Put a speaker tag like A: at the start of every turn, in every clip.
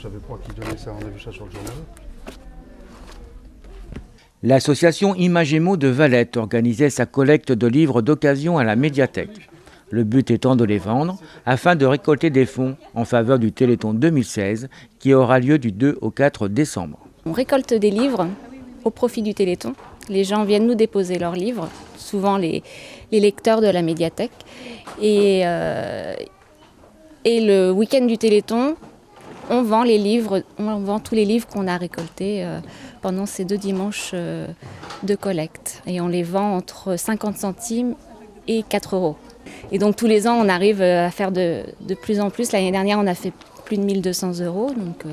A: savais pas qui donnait ça, on a vu ça sur le journal.
B: L'association Imagemo de Valette organisait sa collecte de livres d'occasion à la médiathèque. Le but étant de les vendre afin de récolter des fonds en faveur du Téléthon 2016 qui aura lieu du 2 au 4 décembre.
C: On récolte des livres au profit du Téléthon. Les gens viennent nous déposer leurs livres, souvent les lecteurs de la médiathèque. Et le week-end du Téléthon, on vend tous les livres qu'on a récoltés pendant ces 2 dimanches de collecte. Et on les vend entre 50 centimes et 4 €. Et donc tous les ans, on arrive à faire de plus en plus. L'année dernière, on a fait plus de 1 200 €, donc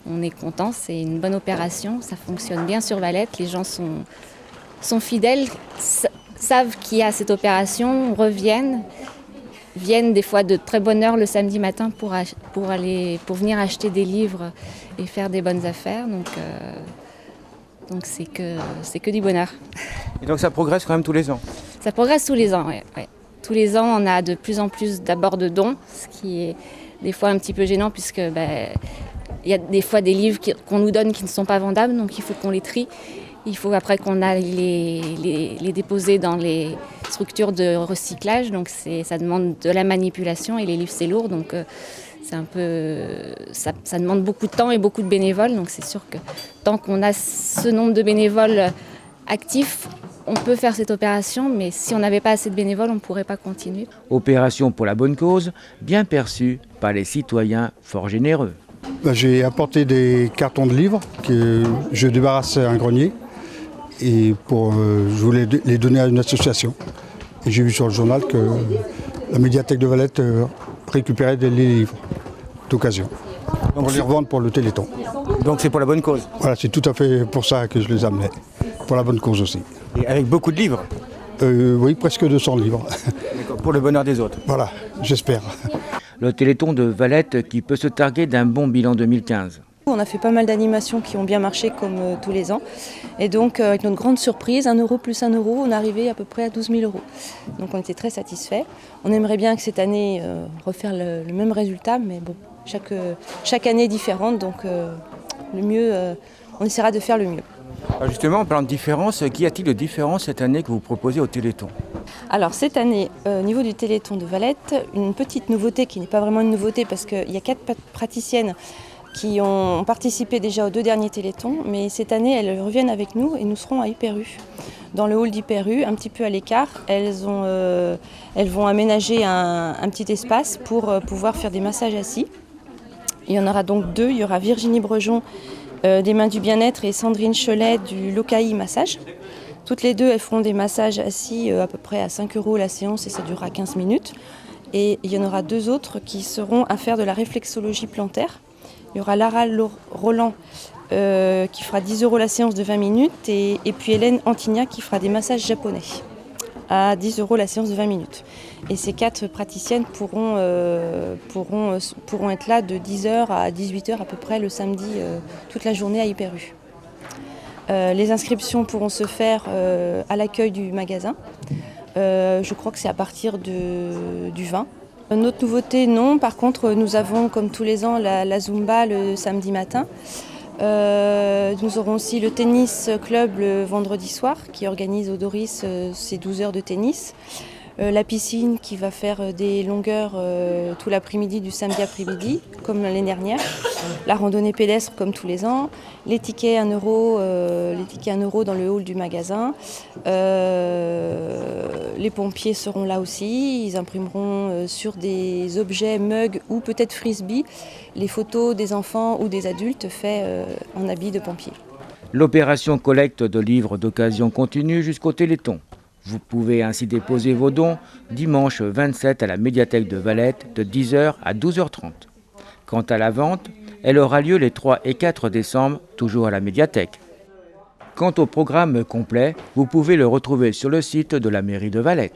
C: on est content, c'est une bonne opération, ça fonctionne bien sur Valette, les gens sont fidèles, savent qu'il y a cette opération, viennent des fois de très bonne heure le samedi matin pour venir acheter des livres et faire des bonnes affaires, donc c'est que du bonheur.
B: Et donc ça progresse quand même tous les ans?
C: Ça progresse tous les ans, oui. Ouais. Tous les ans, on a de plus en plus d'abord de dons, ce qui est des fois un petit peu gênant puisque il y a des fois des livres qu'on nous donne qui ne sont pas vendables, donc il faut qu'on les trie. Il faut après qu'on aille les déposer dans les structures de recyclage, donc ça demande de la manipulation et les livres c'est lourd, donc ça demande beaucoup de temps et beaucoup de bénévoles, donc c'est sûr que tant qu'on a ce nombre de bénévoles actifs, on peut faire cette opération, mais si on n'avait pas assez de bénévoles, on ne pourrait pas continuer.
B: Opération pour la bonne cause, bien perçue par les citoyens fort généreux.
A: J'ai apporté des cartons de livres que je débarrasse à un grenier et je voulais les donner à une association. Et j'ai vu sur le journal que la médiathèque de Valette récupérait des livres d'occasion pour les revendre pour le Téléthon.
B: Donc c'est pour la bonne cause?
A: Voilà, c'est tout à fait pour ça que je les amenais, pour la bonne cause aussi.
B: Et avec beaucoup de livres?
A: Oui, presque 200 livres.
B: Pour le bonheur des autres?
A: Voilà, j'espère.
B: Le Téléthon de Valette qui peut se targuer d'un bon bilan 2015.
D: On a fait pas mal d'animations qui ont bien marché comme tous les ans. Et donc, avec notre grande surprise, 1 € plus 1 €, on arrivait à peu près à 12 000 €. Donc on était très satisfaits. On aimerait bien que cette année refaire le même résultat, mais bon, chaque année est différente, donc le mieux, on essaiera de faire le mieux.
B: Alors justement, en parlant de différence, qu'y a-t-il de différence cette année que vous proposez au Téléthon?
D: Alors cette année, au niveau du Téléthon de Valette, une petite nouveauté qui n'est pas vraiment une nouveauté parce qu'il y a 4 praticiennes qui ont participé déjà aux 2 derniers Télétons, mais cette année elles reviennent avec nous et nous serons à Hyper-U. Dans le hall d'Hyper-U, un petit peu à l'écart, elles vont aménager un petit espace pour pouvoir faire des massages assis. Il y en aura donc 2, il y aura Virginie Brejon des Mains du Bien-être et Sandrine Cholet du Locaï Massage. Toutes les 2, elles feront des massages assis à peu près à 5 € la séance et ça durera 15 minutes. Et il y en aura 2 autres qui seront à faire de la réflexologie plantaire. Il y aura Lara Roland qui fera 10 € la séance de 20 minutes et puis Hélène Antigna qui fera des massages japonais à 10 € la séance de 20 minutes. Et ces 4 praticiennes pourront être là de 10h à 18h à peu près le samedi toute la journée à Hyper-U. Les inscriptions pourront se faire à l'accueil du magasin. Je crois que c'est à partir du 20. Notre nouveauté, non. Par contre, nous avons, comme tous les ans, la Zumba le samedi matin. Nous aurons aussi le tennis club le vendredi soir qui organise au Doris ses 12 heures de tennis. La piscine qui va faire des longueurs tout l'après-midi du samedi après-midi comme l'année dernière. La randonnée pédestre comme tous les ans. Les tickets 1 €, dans le hall du magasin. Les pompiers seront là aussi. Ils imprimeront sur des objets, mugs ou peut-être frisbee les photos des enfants ou des adultes faits en habit de pompier.
B: L'opération collecte de livres d'occasion continue jusqu'au Téléthon. Vous pouvez ainsi déposer vos dons dimanche 27 à la médiathèque de Valette de 10h à 12h30. Quant à la vente, elle aura lieu les 3 et 4 décembre, toujours à la médiathèque. Quant au programme complet, vous pouvez le retrouver sur le site de la mairie de Valette.